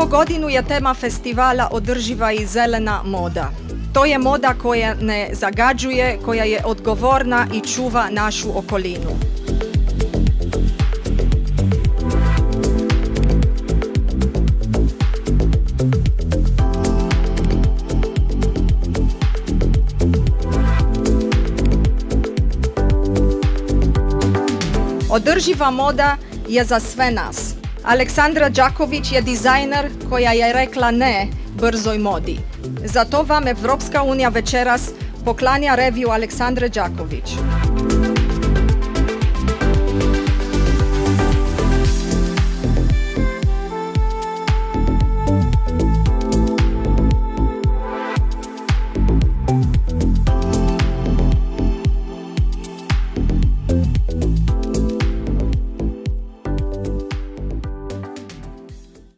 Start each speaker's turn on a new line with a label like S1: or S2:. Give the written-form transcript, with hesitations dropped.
S1: Ovu godinu je tema festivala održiva i zelena moda. To je moda koja ne zagađuje, koja je odgovorna i čuva našu okolinu. Održiva moda je za sve nas. Aleksandra Đaković je dizajner koja je rekla ne brzoj modi. Zato vam Evropska unija večeras poklanja reviju Aleksandre Đaković.